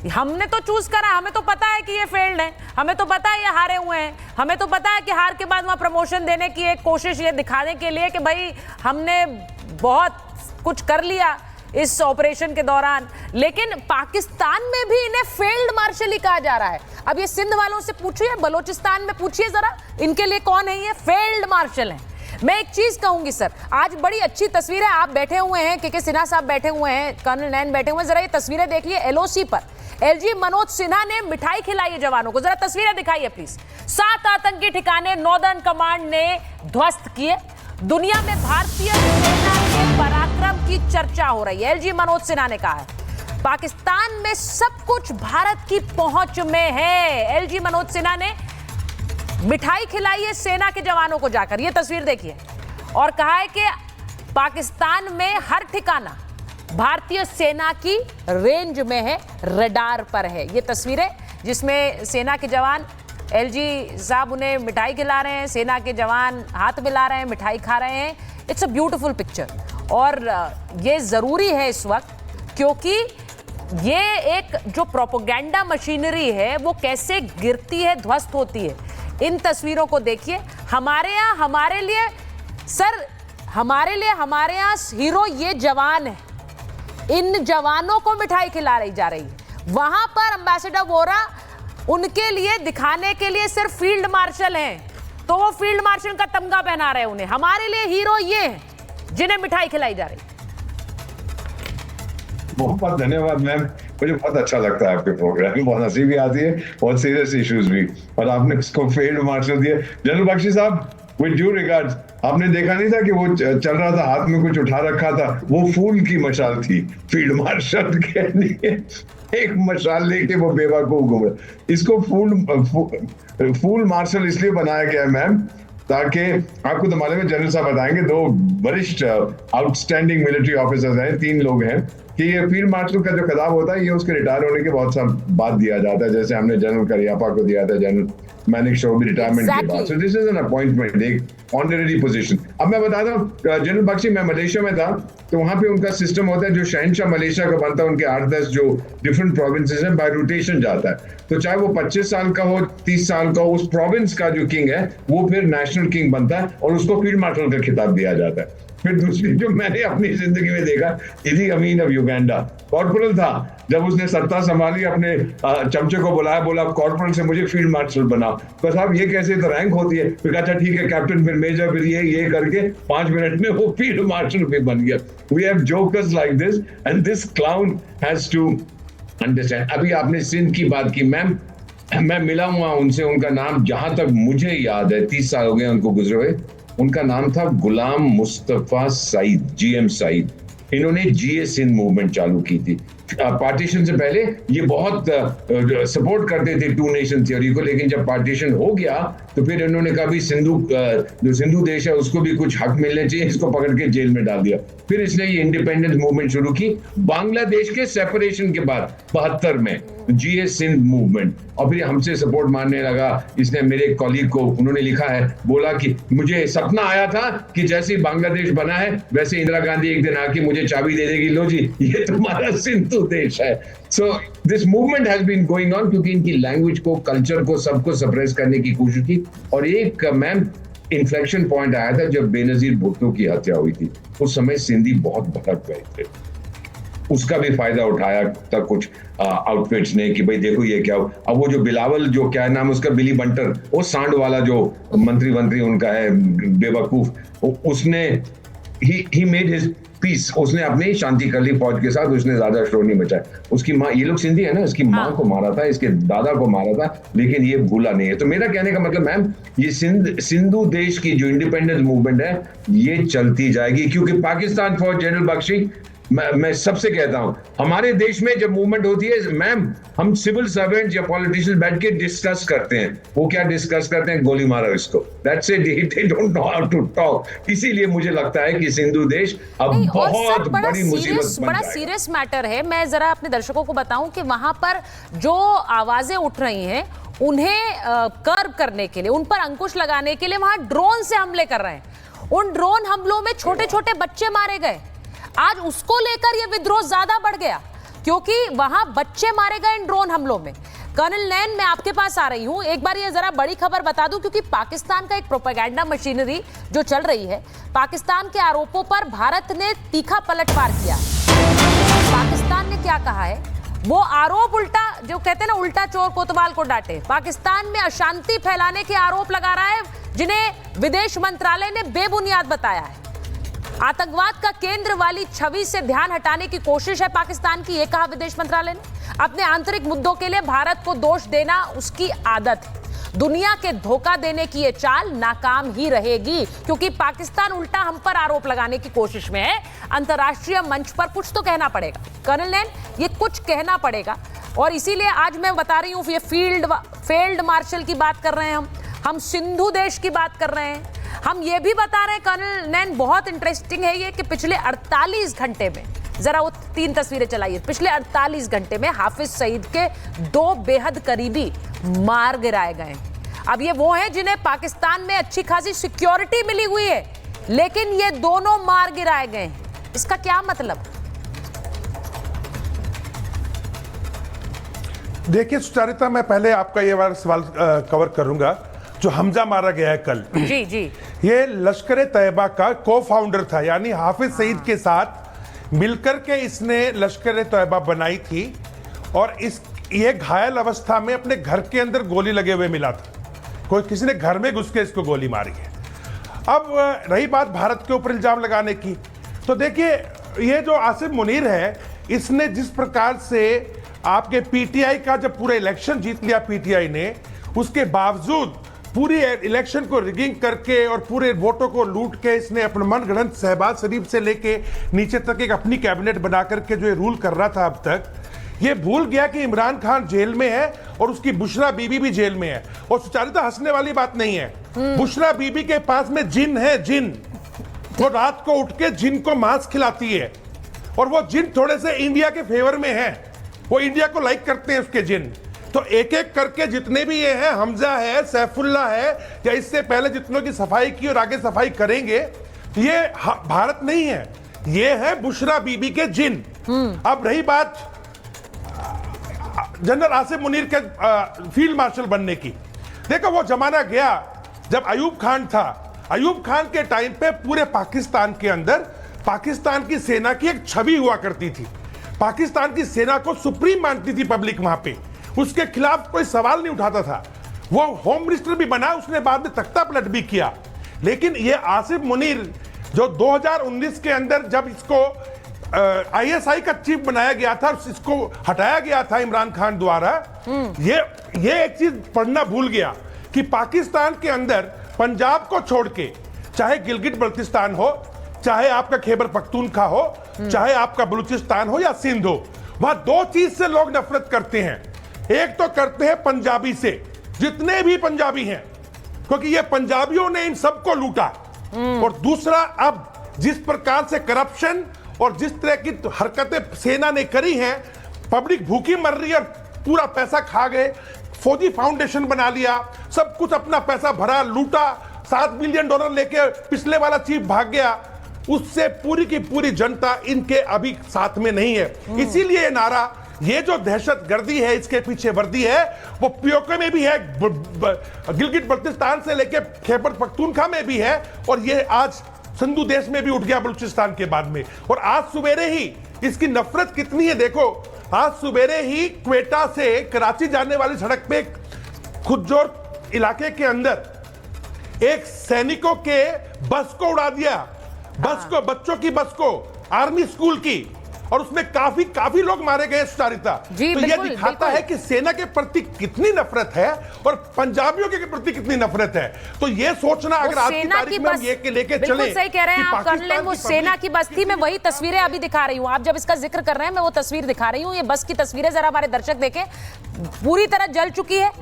हमने तो चूज करा, हमें तो पता है कि ये फेल्ड है, हमें तो पता है ये हारे हुए हैं, हमें तो पता है कि हार के बाद वहां प्रमोशन देने की एक कोशिश, ये दिखाने के लिए कि भाई हमने बहुत कुछ कर लिया इस ऑपरेशन के दौरान। लेकिन पाकिस्तान में भी इन्हें फेल्ड मार्शल ही कहा जा रहा है। अब ये सिंध वालों से पूछिए, बलोचिस्तान में पूछिए जरा, इनके लिए कौन है ये? फेल्ड मार्शल है। मैं एक चीज कहूंगी सर, आज बड़ी अच्छी तस्वीर है, आप बैठे हुए हैं, के सिन्हा साहब बैठे हुए हैं, कर्नल नैन बैठे हुए हैं, जरा ये तस्वीरें देखिए। एलओसी पर एलजी मनोज सिन्हा ने मिठाई खिलाई है जवानों को, जरा तस्वीरें दिखाइए प्लीज। 7 आतंकी ठिकाने नॉर्दर्न कमांड ने ध्वस्त किए। दुनिया में भारतीय सेना के पराक्रम की चर्चा हो रही है। एलजी मनोज सिन्हा ने कहा है पाकिस्तान में सब कुछ भारत की पहुंच में है। एलजी मनोज सिन्हा ने मिठाई खिलाई है सेना के जवानों को जाकर, ये तस्वीर देखिए, और कहा है कि पाकिस्तान में हर ठिकाना भारतीय सेना की रेंज में है, रडार पर है। ये तस्वीरें जिसमें सेना के जवान, एलजी साहब उन्हें मिठाई खिला रहे हैं, सेना के जवान हाथ मिला रहे हैं, मिठाई खा रहे हैं। इट्स अ ब्यूटीफुल पिक्चर, और ये ज़रूरी है इस वक्त, क्योंकि ये एक जो प्रोपेगेंडा मशीनरी है वो कैसे गिरती है, ध्वस्त होती है। इन तस्वीरों को देखिए। हमारे यहाँ, हमारे लिए सर, हमारे लिए, हमारे यहाँ हीरो ये जवान है। इन जवानों को मिठाई खिला रही जा रही है। वहां पर एम्बेसडर वोरा उनके लिए दिखाने के लिए सिर्फ फील्ड मार्शल हैं, तो वो फील्ड मार्शल का तमगा पहना रहे हैं उन्हें। हमारे लिए हीरो ये हैं जिन्हें मिठाई खिलाई जा रही है। बहुत धन्यवाद मैम, मुझे बहुत अच्छा लगता है आपके प्रोग्राम में, बहुत हंसी भी आती है, बहुत सीरियस इश्यूज भी, और आपने उसको फील्ड मार्शल दिया। जनरल बख्शी साहब, विद ड्यू रिगार्ड्स, आपने देखा नहीं था कि वो चल रहा था, हाथ में कुछ उठा रखा था, वो फूल की मशाल थी। फील्ड मार्शल के लिए एक मशाल लेके वो बेवकूफ घूम रहा। इसको फूल मार्शल इसलिए बनाया गया है मैम, ताकि आपको तो मालूम है, जनरल साहब बताएंगे, 2 वरिष्ठ आउटस्टैंडिंग मिलिट्री ऑफिसर्स हैं, 3 लोग हैं, कि ये फील्ड मार्शल का जो खिताब होता है ये उसके रिटायर होने के बहुत सा बाद दिया जाता है, जैसे हमने जनरल करियप्पा को दिया था, जनरल मैनिक शोभी रिटायरमेंट के बाद। So this is an appointment, एक ऑनररी पोजीशन। अब मैं बताता हूँ, जनरल बख्शी, मैं मलेशिया में था, तो वहां पे उनका सिस्टम होता है, जो शहनशाह मलेशिया का बनता है, उनके 8-10 जो डिफरेंट प्रोविंसेस हैं, बाय रोटेशन जाता है। तो चाहे वो 25 साल का हो, 30 साल का हो, उस प्रोविंस का जो किंग है वो फिर नेशनल किंग बनता है, और उसको फील्ड मार्शल का खिताब दिया जाता है। फिर दूसरी जो मैंने अपनी जिंदगी में देखा, इदी अमीन ऑफ युगांडा, कॉर्पोरल था, जब उसने सत्ता संभाली, अपने चमचे को बुलाया, बोला कॉर्पोरल से मुझे फील्ड मार्शल बना। तो साहब ये कैसे, तो रैंक होती है। फिर कहा अच्छा ठीक है कैप्टन, फिर मेजर, फिर ये करके 5 मिनट में वो फील्ड मार्शल भी बन गया। We have jokers like this, and this clown has to understand. अभी आपने सिंध की बात की मैम, मैं मिला हुआ उनसे, उनका नाम जहां तक मुझे याद है, 30 साल हो गए उनको गुजरे हुए, उनका नाम था गुलाम मुस्तफा सईद, जीएम सईद। इन्होंने जीए सिंध मूवमेंट चालू की थी पार्टीशन से पहले। ये बहुत सपोर्ट करते थे 2 नेशन थ्योरी को, लेकिन जब पार्टीशन हो गया तो फिर इन्होंने कहा भी जो सिंधु देश है उसको भी कुछ हक मिलने चाहिए, इसको पकड़ के जेल में डाल दिया। फिर इसने ये इंडिपेंडेंस मूवमेंट शुरू की बांग्लादेश के सेपरेशन के बाद 72 में, जीए सिंध मूवमेंट। और फिर हमसे सपोर्ट मारने लगा। इसने मेरे कॉलीग को, उन्होंने लिखा है, बोला कि मुझे सपना आया था कि जैसे ही बांग्लादेश बना है वैसे इंदिरा गांधी एक दिन आके मुझे चाबी दे देगी, लो जी ये तुम्हारा सिंधु देश है। So this movement has been going on, क्योंकि इनकी लैंग्वेज को, कल्चर को, सबको सप्रेस करने की कोशिश की। और एक मैम इन्फ्लेक्शन पॉइंट आया था जब बेनजीर भुट्टो की हत्या हुई थी, उस समय सिंधी बहुत भड़क गए थे। उसका भी फायदा उठाया था कुछ आउटफिट्स ने कि भाई देखो ये क्या हो। अब वो जो बिलावल, जो क्या नाम उसका, बिली बंटर, वो सांड वाला जो मंत्री उनका है बेवकूफ, उसने ही मेड हिज पीस, उसने अपनी शांति कर ली फौज के साथ, उसने ज्यादा शोर नहीं मचाया। उसकी माँ, ये लोग सिंधी है ना, इसकी माँ को मारा था, इसके दादा को मारा था, लेकिन ये भूला नहीं है। तो मेरा कहने का मतलब मैम, ये सिंधु देश की जो इंडिपेंडेंस मूवमेंट है ये चलती जाएगी, क्योंकि पाकिस्तान फौज, जनरल बख्शी, मैं सबसे कहता हूं, हमारे देश में जब मूवमेंट होती है मैम, हम सिविल सर्वेंट या पॉलिटिशियन बैठ के डिस्कस करते हैं। वो क्या डिस्कस करते हैं? गोली मारो इसको, that's it, they don't know how to talk. इसीलिए मुझे लगता है कि सिंधु देश अब बहुत बड़ी मुसीबत, बड़ा सीरियस मैटर है। मैं जरा अपने दर्शकों को बताऊं कि वहां पर जो आवाजें उठ रही हैं उन्हें कर्व करने के लिए, उन पर अंकुश लगाने के लिए वहां ड्रोन से हमले कर रहे हैं। उन ड्रोन हमलों में छोटे छोटे बच्चे मारे गए। आज उसको लेकर यह विद्रोह ज्यादा बढ़ गया। क्योंकि वहां बच्चे मारे गए इन ड्रोन हमलों में। कर्नल नैन, मैं आपके पास आ रही हूं, एक बार ये जरा बड़ी खबर बता दूं, क्योंकि पाकिस्तान का एक प्रोपेगेंडा मशीनरी जो चल रही है, पाकिस्तान के आरोपों पर भारत ने तीखा पलटवार किया। पाकिस्तान ने क्या कहा है, वो आरोप उल्टा, जो कहते हैं ना उल्टा चोर कोतवाल को डांटे, पाकिस्तान में अशांति फैलाने के आरोप लगा रहा है, जिन्हें विदेश मंत्रालय ने बेबुनियाद बताया है। आतंकवाद का केंद्र वाली छवि से ध्यान हटाने की कोशिश है पाकिस्तान की, ये कहा विदेश मंत्रालय ने। अपने आंतरिक मुद्दों के लिए भारत को दोष देना उसकी आदत है। दुनिया के धोखा देने की ये चाल नाकाम ही रहेगी, क्योंकि पाकिस्तान उल्टा हम पर आरोप लगाने की कोशिश में है। अंतर्राष्ट्रीय मंच पर कुछ तो कहना पड़ेगा कर्नल नैन, ये कुछ कहना पड़ेगा। और इसीलिए आज मैं बता रही हूं, ये फील्ड मार्शल की बात कर रहे हैं हम सिंधु देश की बात कर रहे हैं। हम ये भी बता रहे हैं कर्नल नैन, बहुत इंटरेस्टिंग है ये, कि पिछले 48 घंटे में, जरा वो 3 तस्वीरें चलाइए, पिछले 48 घंटे में हाफिज सईद के 2 बेहद करीबी मार गिराए गए। अब ये वो हैं जिन्हें पाकिस्तान में अच्छी खासी सिक्योरिटी मिली हुई है, लेकिन ये दोनों मार गिराए गए। इसका क्या मतलब? देखिए सुचारिता, मैं पहले आपका ये वाला सवाल कवर करूंगा। जो हमजा मारा गया है कल, जी जी, ये लश्कर तैयबा का को फाउंडर था, यानी हाफिज सईद के साथ मिलकर के इसने लश्कर तैयबा बनाई थी। और ये घायल अवस्था में अपने घर के अंदर गोली लगे हुए मिला था, किसी ने घर में घुस के इसको गोली मारी है। अब रही बात भारत के ऊपर इल्जाम लगाने की, तो देखिए ये जो आसिफ मुनीर है, इसने जिस प्रकार से आपके पीटीआई का जब पूरा इलेक्शन जीत लिया पीटीआई ने, उसके बावजूद पूरी इलेक्शन को रिगिंग करके और पूरे वोटों को लूट के इसने अपने मनगढ़ंत शहबाज शरीफ से लेके नीचे तक एक अपनी कैबिनेट बना करके जो ये रूल कर रहा था अब तक, ये भूल गया कि इमरान खान जेल में है और उसकी बुशरा बीबी भी जेल में है। और सुचारिता, हंसने वाली बात नहीं है, बुशरा बीबी के पास में जिन है, जिन। वो रात को उठ के जिन को मांस खिलाती है, और वो जिन थोड़े से इंडिया के फेवर में है, वो इंडिया को लाइक करते हैं उसके जिन। तो एक एक करके जितने भी ये हैं, हमजा है, सैफुल्ला है, या इससे पहले जितनों की सफाई की और आगे सफाई करेंगे, ये भारत नहीं है, ये है बुशरा बीबी के जिन। अब रही बात जनरल आसिफ मुनीर के फील्ड मार्शल बनने की, देखो वो जमाना गया जब अयूब खान था। अयूब खान के टाइम पे पूरे पाकिस्तान के अंदर पाकिस्तान की सेना की एक छवि हुआ करती थी। पाकिस्तान की सेना को सुप्रीम मानती थी पब्लिक वहां पे, उसके खिलाफ कोई सवाल नहीं उठाता था। वो होम मिनिस्टर भी बना, उसने बाद में तख्ता पलट भी किया। लेकिन ये आसिफ मुनीर जो 2019 के अंदर जब इसको आईएसआई का चीफ बनाया गया था, इसको हटाया गया था इमरान खान द्वारा, ये एक चीज पढ़ना भूल गया कि पाकिस्तान के अंदर पंजाब को छोड़ के, चाहे गिलगिट बल्तिस्तान हो, चाहे आपका खैबर पख्तूनख्वा हो, चाहे आपका बलूचिस्तान हो या सिंध हो, वहां 2 चीज से लोग नफरत करते हैं। एक तो करते हैं पंजाबी से, जितने भी पंजाबी हैं, क्योंकि ये पंजाबियों ने इन सबको लूटा। और दूसरा, अब जिस प्रकार से करप्शन और जिस तरह की हरकतें सेना ने करी हैं, पब्लिक भूखी मर रही है, पूरा पैसा खा गए, फौजी फाउंडेशन बना लिया, सब कुछ अपना पैसा भरा, लूटा, $7 बिलियन लेके पिछले वाला चीफ भाग गया, उससे पूरी की पूरी जनता इनके अभी साथ में नहीं है। इसीलिए ये नारा, ये जो दहशतगर्दी है, इसके पीछे वर्दी है, वो पीओके में भी है, गिलगिट बल्तिस्तान से लेके खैबर पख्तूनख्वा में भी है, और ये आज सिंधु देश में भी उठ गया बलूचिस्तान के बाद में। और आज सुबेरे ही इसकी नफरत कितनी है देखो, आज सुबेरे ही क्वेटा से कराची जाने वाली सड़क पे खुदजोर इलाके के अंदर एक सैनिकों के बस को उड़ा दिया, बस को, बच्चों की बस को, आर्मी स्कूल की, और उसमें काफी लोग मारे गए सुचारिता। तो ये दिखाता है कि सेना के प्रति कितनी नफरत है और पंजाबियों के प्रति कितनी नफरत है। तो ये सोचना, अगर आज की तारीख में हम ये लेके चले, बिल्कुल सही कह रहे हैं आप कर्नल, वो सेना की बस थी। मैं वही तस्वीरें अभी दिखा रही हूँ, आप जब इसका जिक्र कर रहे हैं मैं वो तस्वीर दिखा रही हूँ। ये बस की तस्वीरें जरा हमारे दर्शक देखें, पूरी तरह जल चुकी है,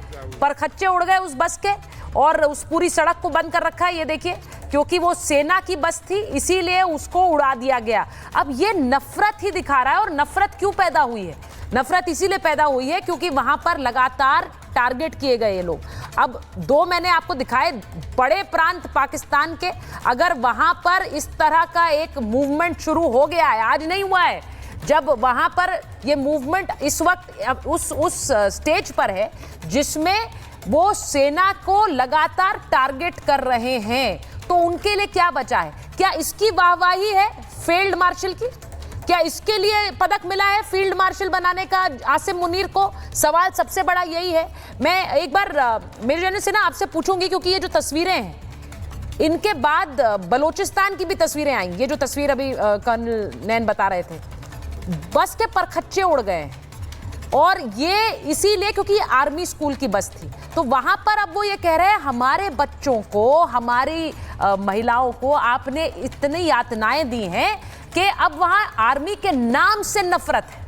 परखच्चे उड़ गए उस बस के, और उस पूरी सड़क को बंद कर रखा है। ये देखिए, क्योंकि वो सेना की बस थी इसीलिए उसको उड़ा दिया गया। अब ये नफरत ही दिखा रहा है। और नफरत क्यों पैदा हुई है? नफरत इसीलिए पैदा हुई है क्योंकि वहां पर लगातार टारगेट किए गए ये लोग। अब 2 मैंने आपको दिखाए बड़े प्रांत पाकिस्तान के, अगर वहां पर इस तरह का एक मूवमेंट शुरू हो गया है, आज नहीं हुआ है, जब वहां पर ये मूवमेंट इस वक्त उस स्टेज पर है जिसमें वो सेना को लगातार टारगेट कर रहे हैं, तो उनके लिए क्या बचा है? क्या इसकी वाहवाही है फील्ड मार्शल की? क्या इसके लिए पदक मिला है फील्ड मार्शल बनाने का आसिम मुनीर को? सवाल सबसे बड़ा यही है। मैं एक बार मेरे जने से ना आपसे पूछूंगी, क्योंकि ये जो तस्वीरें हैं इनके बाद बलोचिस्तान की भी तस्वीरें आई। ये जो तस्वीर अभी कर्नल नैन बता रहे थे, बस के परखच्चे उड़ गए हैं, और ये इसीलिए क्योंकि ये आर्मी स्कूल की बस थी। तो वहां पर अब वो ये कह रहे हैं हमारे बच्चों को, हमारी महिलाओं को आपने इतनी यातनाएं दी हैं कि अब वहां आर्मी के नाम से नफरत है।